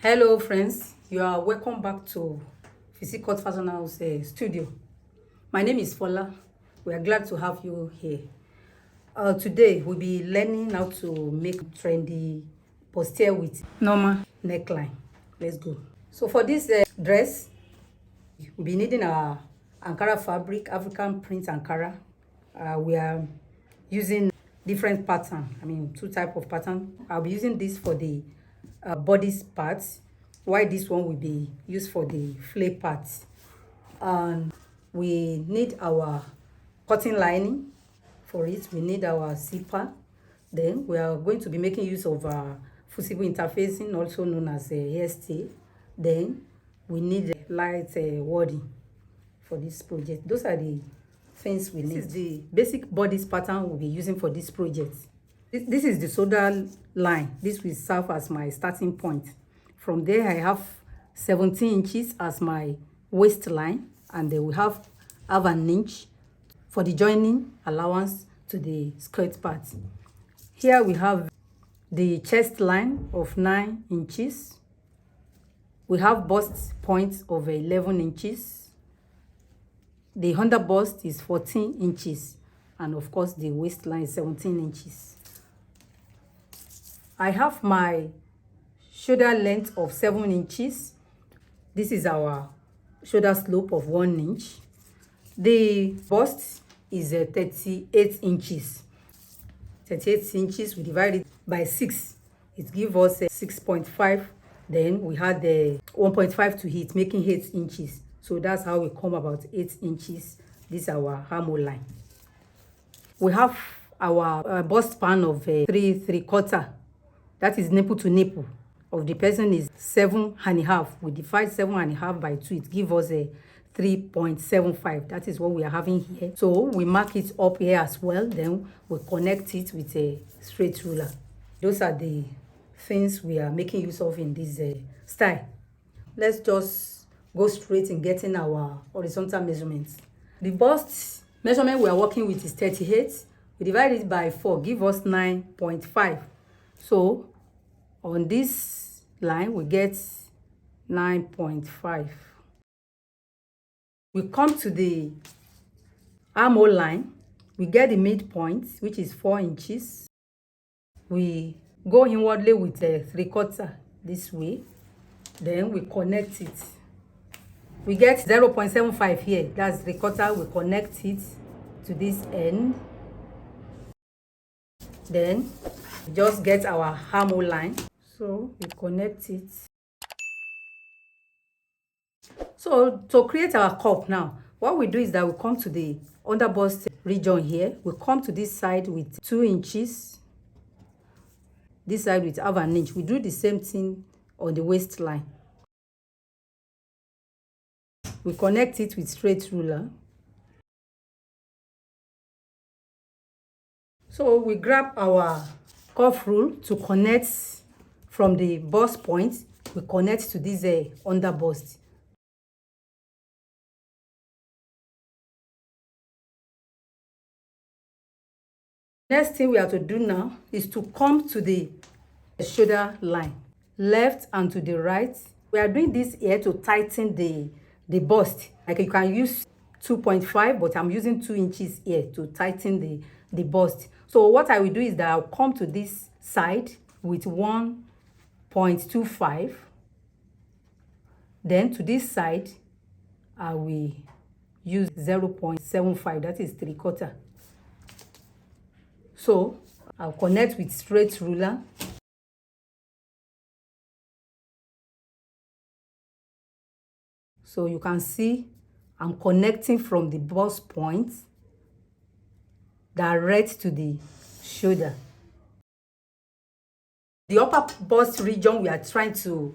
Hello friends, you are welcome back to Physique Fashion House studio. My name is Fola. We are glad to have you here. Today we'll be learning how to make trendy bustier with normal neckline. Let's go. So for this dress, we'll be needing our Ankara fabric, African print Ankara. We are using different pattern. Two type of pattern. I'll be using this for the bodice parts, while this one will be used for the flare parts. And we need our cotton lining for it. We need our zipper. Then we are going to be making use of fusible interfacing, also known as AST. Then we need light wording for this project. Those are the things we need. This is the basic bodice pattern we'll be using for this project. This is the shoulder line. This will serve as my starting point. From there, I have 17 inches as my waistline, and then we have an inch for the joining allowance to the skirt part. Here we have the chest line of 9 inches. We have bust point of 11 inches. The under bust is 14 inches, and of course the waistline is 17 inches. I have my shoulder length of 7 inches. This is our shoulder slope of 1 inch. The bust is 38 inches. 38 inches, we divide it by 6. It gives us 6.5. Then we had the 1.5 to hit, making 8 inches. So that's how we come about 8 inches. This is our armhole line. We have our bust span of 3/4. That is nipple to nipple of the person is 7.5. We divide 7.5 by 2. It gives us a 3.75. That is what we are having here. So we mark it up here as well. Then we connect it with a straight ruler. Those are the things we are making use of in this style. Let's just go straight in getting our horizontal measurements. The bust measurement we are working with is 38. We divide it by 4, give us 9.5. So on this line, we get 9.5. We come to the armhole line. We get the midpoint, which is 4 inches. We go inwardly with the 3/4 this way. Then we connect it. We get 0.75 here. That's 3/4. We connect it to this end. Then we just get our armhole line. So we connect it. So to create our cup now, what we do is that we come to the under bust region here. We come to this side with 2 inches. This side with 1/2 inch. We do the same thing on the waistline. We connect it with straight ruler. So we grab our cuff rule to connect from the bust point. We connect to this under bust. Next thing we have to do now is to come to the shoulder line, left and to the right. We are doing this here to tighten the bust. Like you can use 2.5, but I'm using 2 inches here to tighten the bust. So what I will do is that I'll come to this side with 1.25. Then to this side, I will use 0.75. That is 3/4. So I'll connect with straight ruler. So you can see I'm connecting from the bust point direct to the shoulder. The upper bust region we are trying to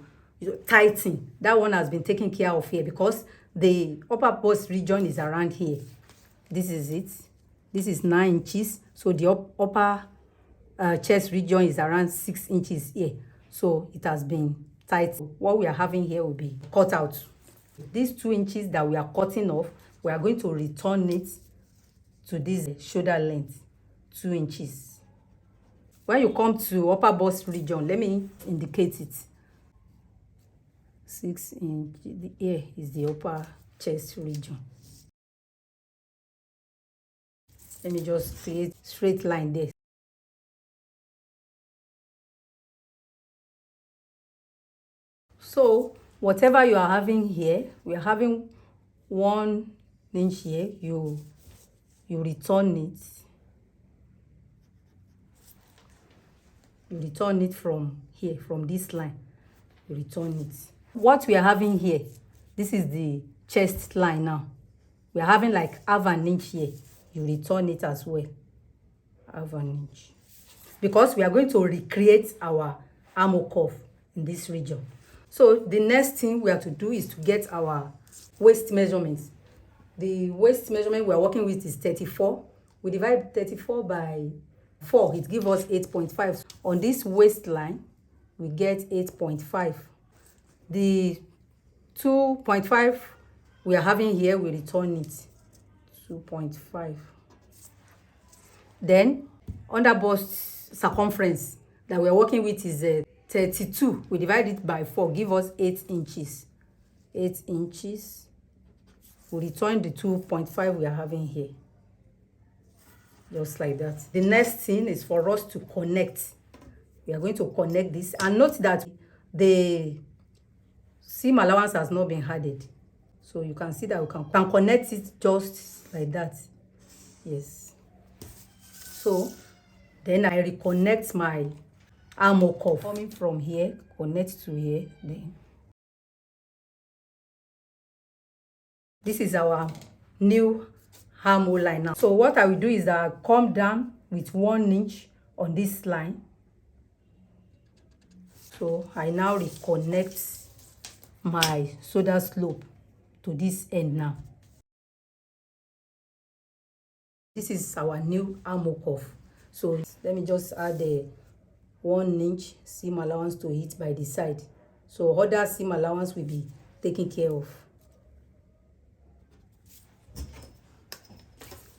tighten. That one has been taken care of here because the upper bust region is around here. This is it. This is 9 inches. So the upper chest region is around 6 inches here. So it has been tight. What we are having here will be cut out. These 2 inches that we are cutting off, we are going to return it to this shoulder length, 2 inches. When you come to upper bust region, let me indicate it. 6 inch. Here is the upper chest region. Let me just create straight line there. So whatever you are having here, we are having 1 inch here. You return it. You return it from here, from this line. You return it. What we are having here, this is the chest line now. We are having like half an inch here. You return it as well. Half an inch. Because we are going to recreate our armhole curve in this region. So the next thing we have to do is to get our waist measurements. The waist measurement we are working with is 34. We divide 34 by 4. It gives us 8.5. On this waistline, we get 8.5. The 2.5 we are having here, we return it. 2.5. Then under bust circumference that we are working with is 32. We divide it by 4, give us 8 inches. 8 inches. We return the 2.5 we are having here. Just like that. The next thing is for us to connect. We are going to connect this. And note that the seam allowance has not been added. So you can see that we can connect it just like that. Yes. So then I reconnect my armhole curve. Coming from here, connect to here. Then this is our new armhole line now. So what I will do is that I come down with 1 inch on this line. So I now reconnect my shoulder slope to this end now. This is our new armhole curve. So let me just add the 1 inch seam allowance to it by the side. So other seam allowance will be taken care of.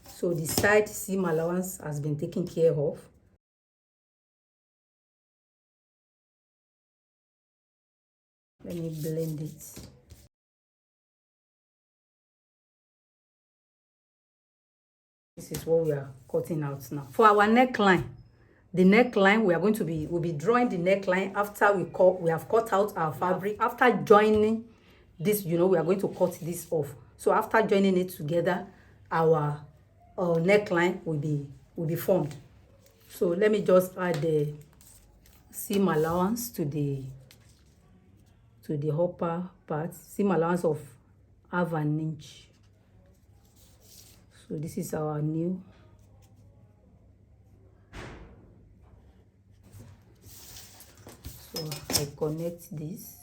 So the side seam allowance has been taken care of. Let me blend it. This is what we are cutting out now. For our neckline, the neckline we'll be drawing the neckline after we have cut out our fabric. After joining this, we are going to cut this off. So after joining it together, our neckline will be formed. So let me just add the seam allowance to the upper part. Seam allowance of half an inch. So this is our new. So I connect this.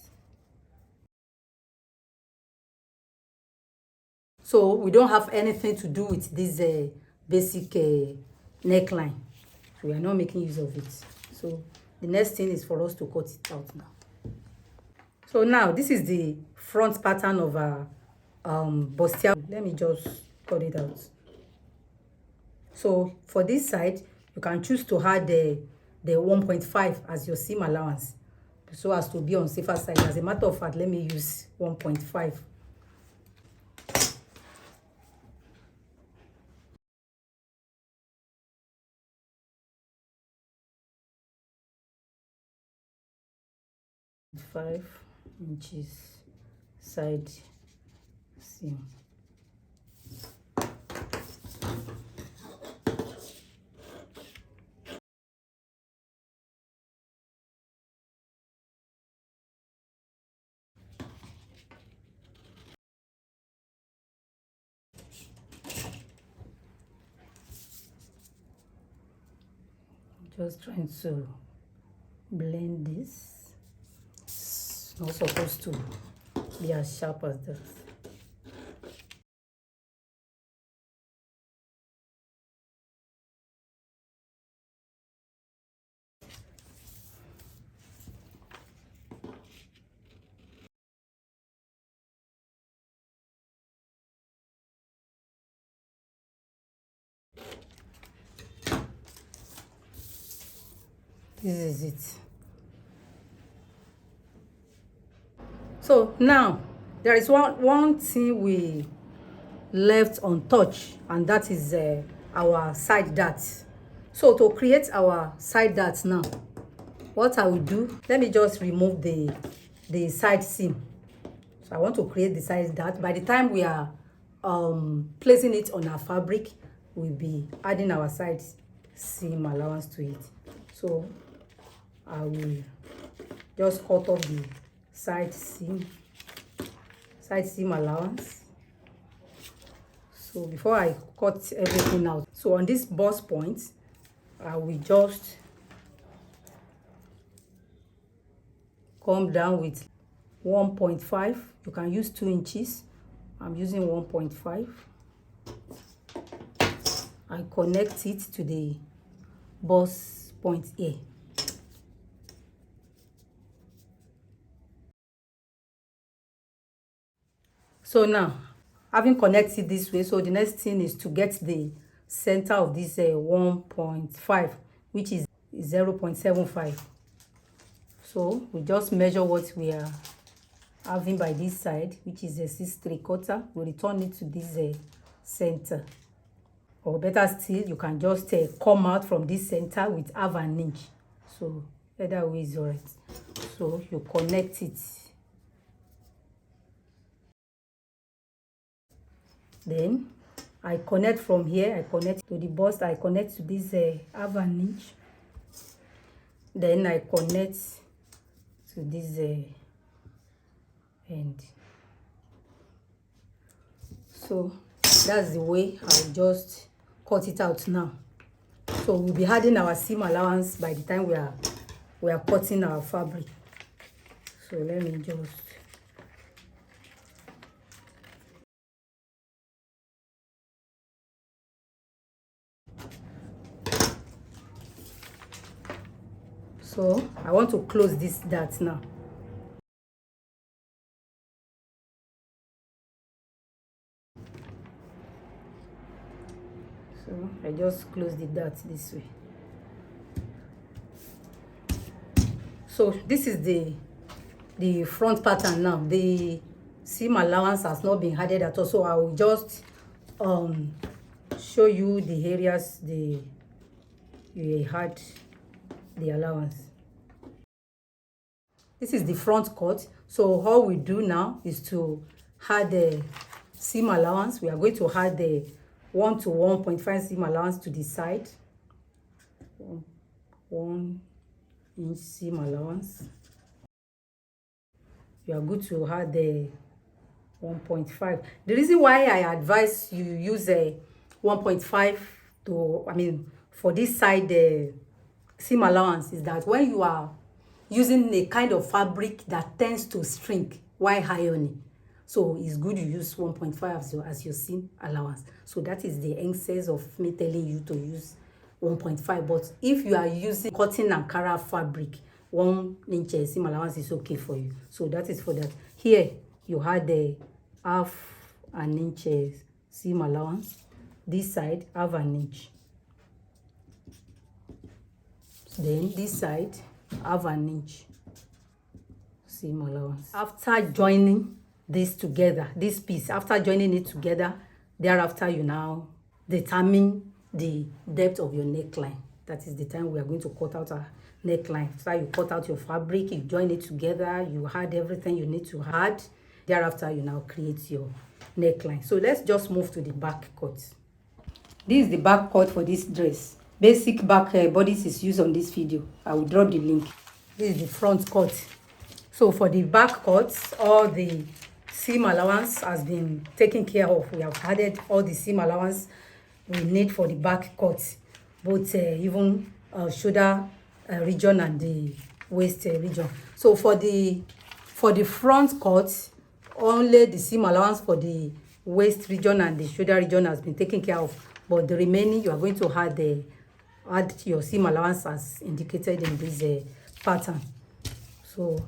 So we don't have anything to do with this basic neckline. So we are not making use of it. So the next thing is for us to cut it out now. So now this is the front pattern of our bustier. Let me just cut it out. So for this side, you can choose to add the 1.5 as your seam allowance, so as to be on safer side. As a matter of fact, let me use 1.5. Five inches side seam. Just trying to blend this. It's not supposed to be as sharp as this. This is it. So now there is one thing we left untouched, and that is our side dart. So to create our side dart now, what I will do, let me just remove the side seam. So I want to create the side dart. By the time we are placing it on our fabric, we'll be adding our side seam allowance to it. So I will just cut off the side seam allowance. So before I cut everything out, so on this bust point, I will just come down with 1.5. You can use 2 inches. I'm using 1.5. I connect it to the bust point here. So now, having connected this way, so the next thing is to get the center of this 1.5, which is 0.75. So we just measure what we are having by this side, which is a 6 3/4. We return it to this center. Or better still, you can just come out from this center with half an inch. So either way is alright. So you connect it. Then I connect from here. I connect to the bust. I connect to this half an inch. Then I connect to this end. So that's the way I'll just cut it out now. So we'll be adding our seam allowance by the time we are cutting our fabric. So let me just so I want to close this dart now. So I just close the dart this way. So this is the front pattern now. The seam allowance has not been added at all, so I will just show you the areas you had the allowance. This is the front cut. So all we do now is to add the seam allowance. We are going to add the 1 to 1.5 seam allowance to the side. 1 inch seam allowance. You are good to add the 1.5. The reason why I advise you use a 1.5 to, for this side seam allowance is that when you are using a kind of fabric that tends to shrink while ironing, so it's good you use 1.5 as your seam allowance. So that is the essence of me telling you to use 1.5. But if you are using cotton Ankara fabric, 1 inch seam allowance is okay for you. So that is for that. Here you had the half an inch seam allowance. This side half an inch. Then this side half an inch seam allowance. After joining this together, this piece, after joining it together, thereafter you now determine the depth of your neckline. That is the time we are going to cut out our neckline. So you cut out your fabric, you join it together, you add everything you need to add. Thereafter you now create your neckline. So let's just move to the back cut. This is the back cut for this dress. Basic back bodice is used on this video. I will drop the link. This is the front cut. So for the back cut, all the seam allowance has been taken care of. We have added all the seam allowance we need for the back cut, both even shoulder region and the waist region. So for the front cut, only the seam allowance for the waist region and the shoulder region has been taken care of, but the remaining you are going to add your seam allowance as indicated in this pattern. So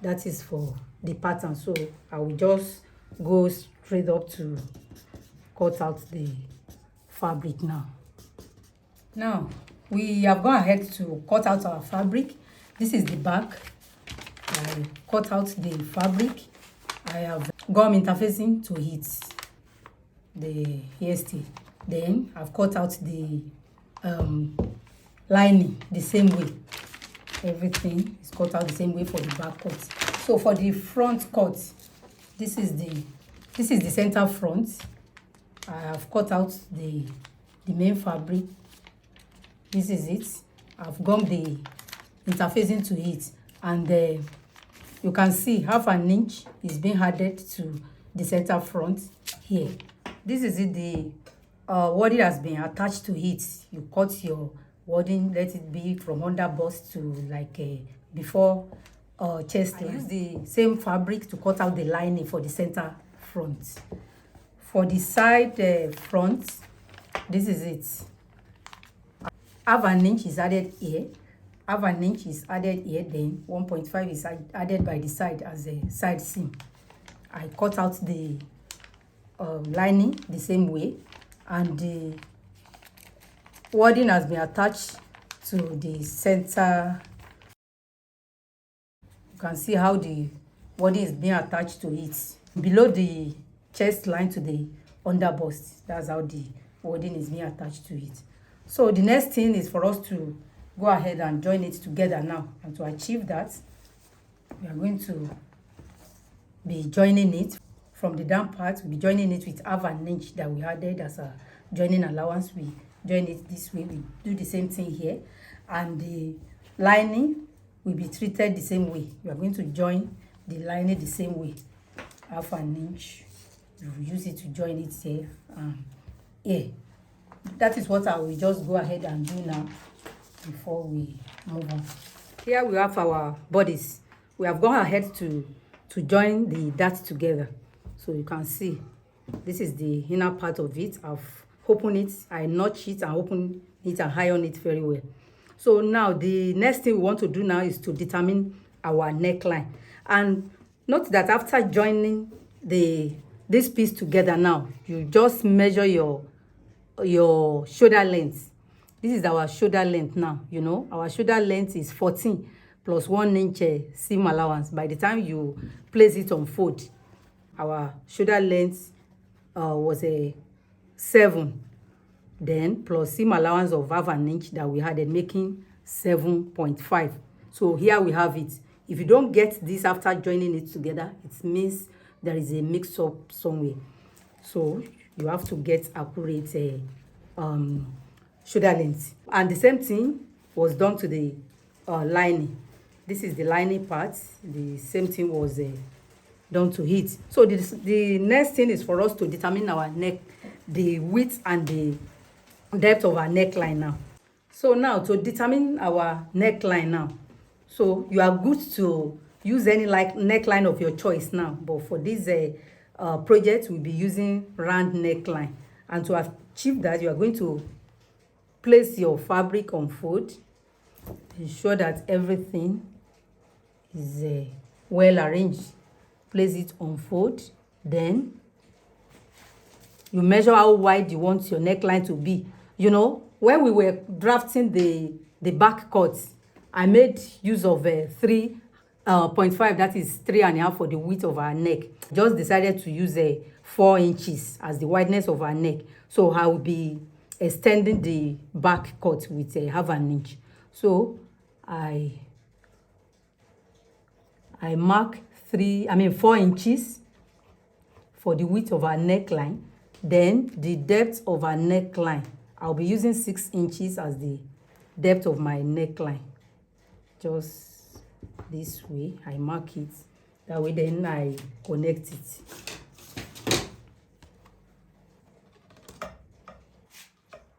that is for the pattern. So I will just go straight up to cut out the fabric now. Now we have gone ahead to cut out our fabric. This is the back. I cut out the fabric. I have gum interfacing to it, the hairstay. Then I've cut out the lining the same way. Everything is cut out the same way for the back cut. So for the front cut, this is the center front. I have cut out the main fabric. This is it. I've gummed the interfacing to it, and you can see half an inch is being added to the center front here. This is it. The wording has been attached to it. You cut your wording, let it be from under bust to like before chest line. I use the same fabric to cut out the lining for the center front. For the side front, this is it. Half an inch is added here. Half an inch is added here. Then 1.5 is added by the side as a side seam. I cut out the lining the same way, and the wording has been attached to the center. You can see how the wording is being attached to it below the chest line to the under bust. That's how the wording is being attached to it. So the next thing is for us to go ahead and join it together now. And to achieve that, we are going to be joining it from the down part. We'll be joining it with half an inch that we added as a joining allowance. We join it this way. We do the same thing here, and the lining will be treated the same way. We are going to join the lining the same way. Half an inch, you will use it to join it here. Here, that is what I will just go ahead and do now before we move on. Here we have our bodice. We have gone ahead to join the dart together. So you can see this is the inner part of it. I've opened it, I notch it and open it and iron it very well. So now the next thing we want to do now is to determine our neckline. And note that after joining this piece together now, you just measure your shoulder length. This is our shoulder length now. You know, our shoulder length is 14 plus 1 inch seam allowance. By the time you place it on fold, our shoulder length was a 7, then plus seam allowance of half an inch that we had, making 7.5. So here we have it. If you don't get this after joining it together, it means there is a mix up somewhere. So you have to get accurate shoulder length. And the same thing was done to the lining. This is the lining part. The same thing was done to it. So the next thing is for us to determine our neck, the width and the depth of our neckline now. So now to determine our neckline now, so you are good to use any neckline of your choice now, but for this project we'll be using round neckline. And to achieve that, you are going to place your fabric on fold, ensure that everything is well arranged. Place it on fold, then you measure how wide you want your neckline to be. You know, when we were drafting the back cuts, I made use of 3.5, that is 3.5 for the width of our neck. Just decided to use 4 inches as the wideness of our neck. So I will be extending the back cut with half an inch. So I mark 4 inches for the width of our neckline. Then the depth of our neckline, I'll be using 6 inches as the depth of my neckline. Just this way, I mark it. That way then I connect it.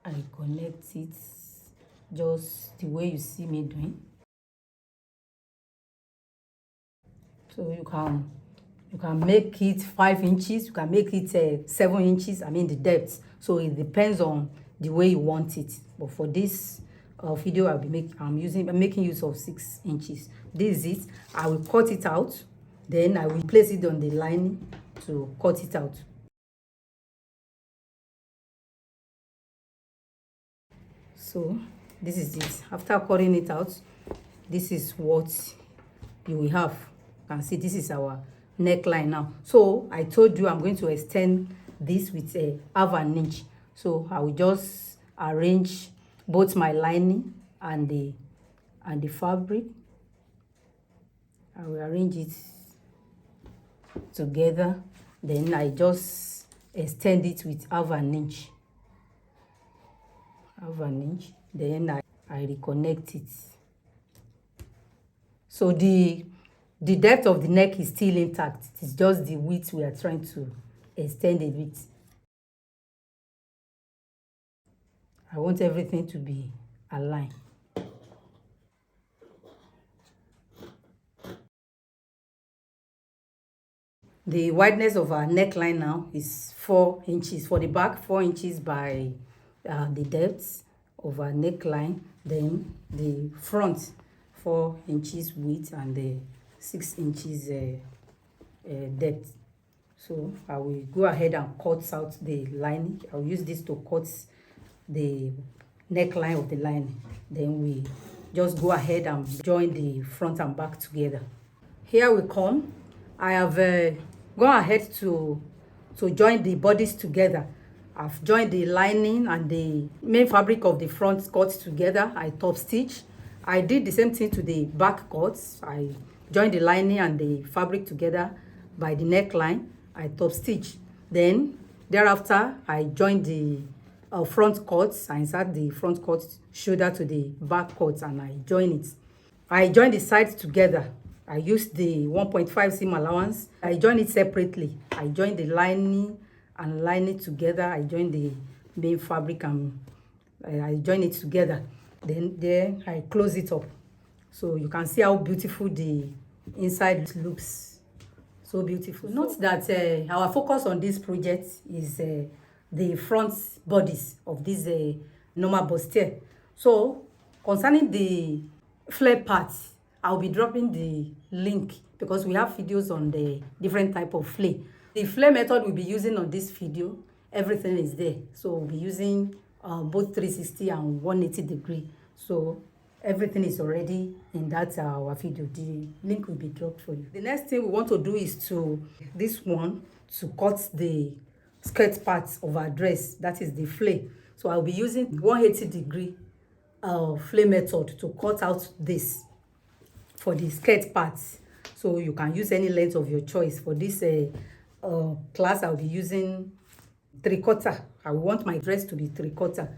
I connect it just the way you see me doing. So you can make it 5 inches, you can make it 7 inches, the depth. So it depends on the way you want it. But for this video, I'm making use of 6 inches. This is it. I will cut it out, then I will place it on the lining to cut it out. So this is it. After cutting it out, this is what you will have. You can see this is our neckline now. So I told you I'm going to extend this with a half an inch. So I will just arrange both my lining and the fabric. I will arrange it together, then I just extend it with half an inch, then I reconnect it. So the depth of the neck is still intact. It's just the width we are trying to extend a bit. I want everything to be aligned. The wideness of our neckline now is 4 inches for the back, 4 inches by the depth of our neckline. Then the front, 4 inches width and the 6 inches depth. So I will go ahead and cut out the lining. I'll use this to cut the neckline of the lining. Then we just go ahead and join the front and back together. Here we come. I have gone ahead to join the bodice together. I've joined the lining and the main fabric of the front cut together. I top stitch. I did the same thing to the back cuts. I joined the lining and the fabric together by the neckline. I top stitch. Then thereafter I joined the front cuts. I insert the front cut shoulder to the back cut and I join it. I join the sides together. I used the 1.5 seam allowance. I join it separately. I join the lining and line it together. I join the main fabric and I join it together. Then there I close it up. So you can see how beautiful the inside looks. So beautiful. Note that our focus on this project is the front bodice of this normal bustier. So concerning the flare parts, I'll be dropping the link because we have videos on the different type of flare. The flare method we'll be using on this video, everything is there. So we'll be using both 360 and 180 degree. So everything is already in that our video. The link will be dropped for you. The next thing we want to do is to cut the skirt parts of our dress. That is the flare. So I'll be using 180 degree flare method to cut out this for the skirt parts. So you can use any length of your choice. For this class, I'll be using 3/4. I want my dress to be 3/4.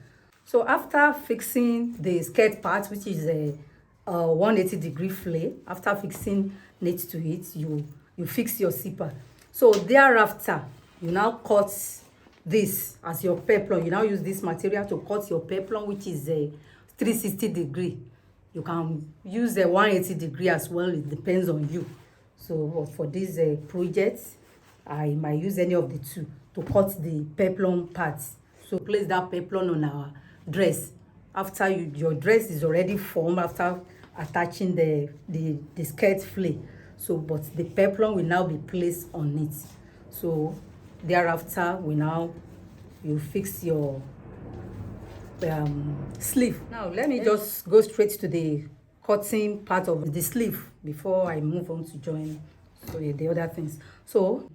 So after fixing the skirt part, which is a 180 degree flare, after fixing it to it, you fix your zipper. So thereafter, you now cut this as your peplum. You now use this material to cut your peplum, which is a 360 degree. You can use a 180 degree as well. It depends on you. So for this project, I might use any of the two to cut the peplum parts. So place that peplum on our dress. After your dress is already formed, after attaching the skirt flare. So but the peplum will now be placed on it. So thereafter, you fix your sleeve. Now let me just go straight to the cutting part of the sleeve before I move on to join the other things. So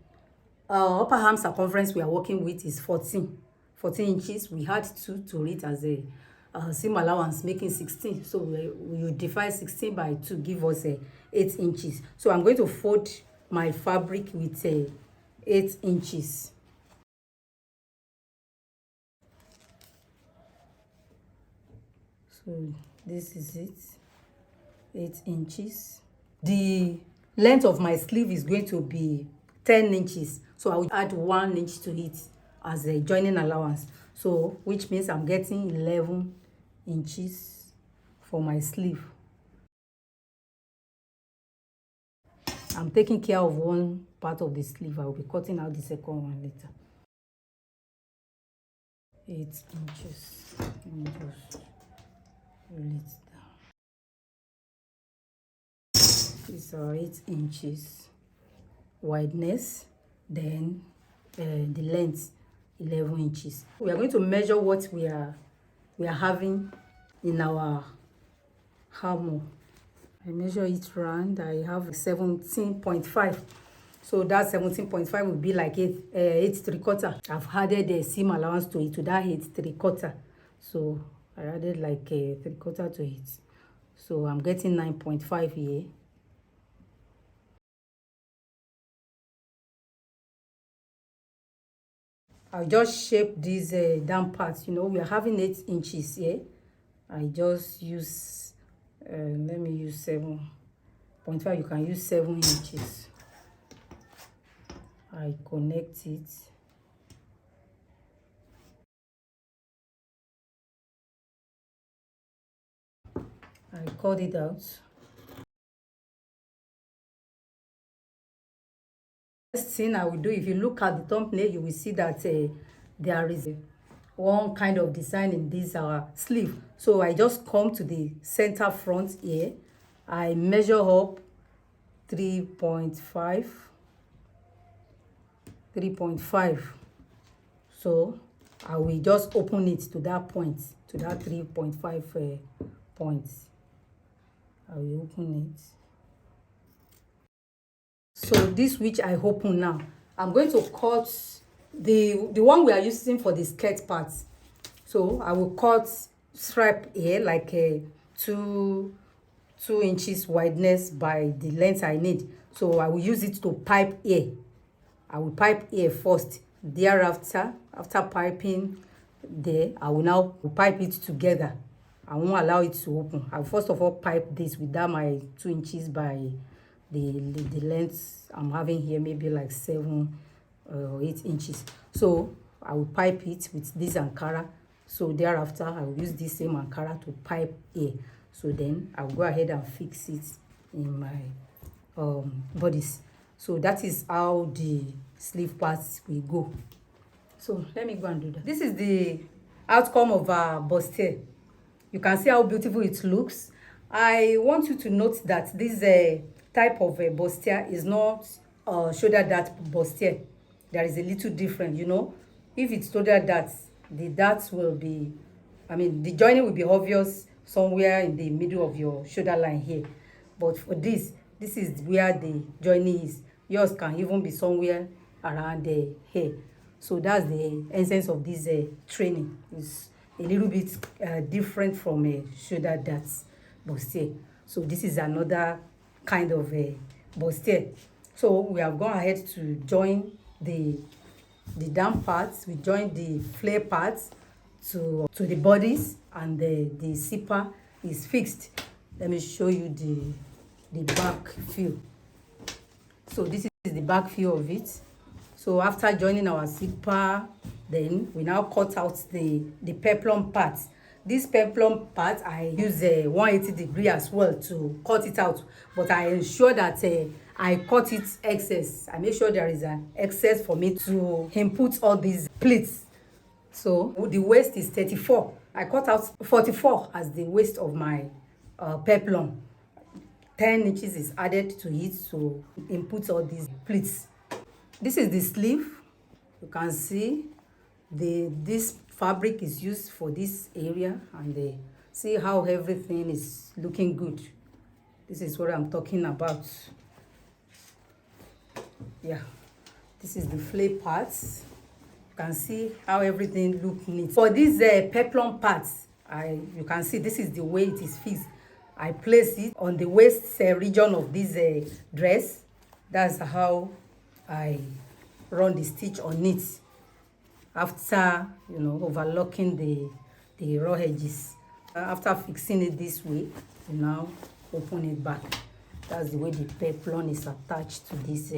upper arm circumference we are working with is 14 inches. We had 2 to it as a seam allowance, making 16. So we will divide 16 by 2, give us 8 inches. So I'm going to fold my fabric with 8 inches. So this is it, 8 inches. The length of my sleeve is going to be 10 inches. So I will add 1 inch to it as a joining allowance. So which means I'm getting 11 inches for my sleeve. I'm taking care of one part of the sleeve. I will be cutting out the second one later. 8 inches. Let me just roll it down. These are 8 inches wideness, then the length 11 inches. We are going to measure what we are having in our armhole. I measure it round. I have 17.5. So that 17.5 will be like 8 3/4. I've added a seam allowance to it, to that 8 3/4. So I added like a 3/4 to it. So I'm getting 9.5 here. I'll just shape these down parts. You know, we are having 8 inches here. I just use, let me use 7.5. You can use 7 inches. I connect it. I cut it out. Next thing I will do, if you look at the thumbnail, you will see that there is one kind of design in this sleeve. So I just come to the center front here. I measure up 3.5. So I will just open it to that point, to that 3.5 points. I will open it. So this which I open now, I'm going to cut the one we are using for the skirt part. So I will cut stripe here like a 2 inches wideness by the length I need. So I will use it to pipe here. I will pipe here first. Thereafter, after piping there, I will now pipe it together. I won't allow it to open. I will first of all pipe this without my 2 inches by the length I'm having here, maybe like 7 or 8 inches. So I will pipe it with this Ankara. So thereafter, I will use this same Ankara to pipe here. So then I'll go ahead and fix it in my bodice. So that is how the sleeve parts will go. So let me go and do that. This is the outcome of our bustier. You can see how beautiful it looks. I want you to note that this type of bustier is not shoulder dart bustier. There is a little different, you know. If it's shoulder dart, the darts will be, I mean, the joining will be obvious somewhere in the middle of your shoulder line here. But for this is where the joining is. Yours can even be somewhere around the hair. So that's the essence of this training. It's a little bit different from a shoulder dart bustier. So this is another kind of a bustier. So we have gone ahead to join the down parts. We join the flare parts to the bodice, and the zipper is fixed. Let me show you the back view. So this is the back view of it. So after joining our zipper, then we now cut out the peplum part. This peplum part, I use a 180 degree as well to cut it out, but I ensure that I cut it excess. I make sure there is an excess for me to input all these pleats. So the waist is 34. I cut out 44 as the waist of my peplum. 10 inches is added to it to input all these pleats. This is the sleeve. You can see this fabric is used for this area, and see how everything is looking good. This is what I'm talking about. Yeah, this is the flare parts. You can see how everything look neat. For these peplum parts, you can see this is the way it is fixed. I place it on the waist region of this dress. That's how I run the stitch on it. After, you know, overlocking the raw edges. After fixing it this way, you now open it back. That's the way the peplum is attached to this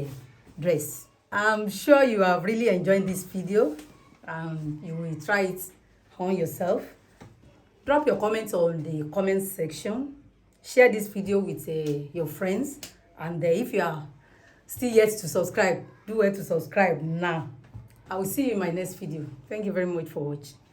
dress. I'm sure you have really enjoyed this video, and you will try it on yourself. Drop your comments on the comment section. Share this video with your friends, and if you are still yet to subscribe, do well to subscribe now. I will see you in my next video. Thank you very much for watching.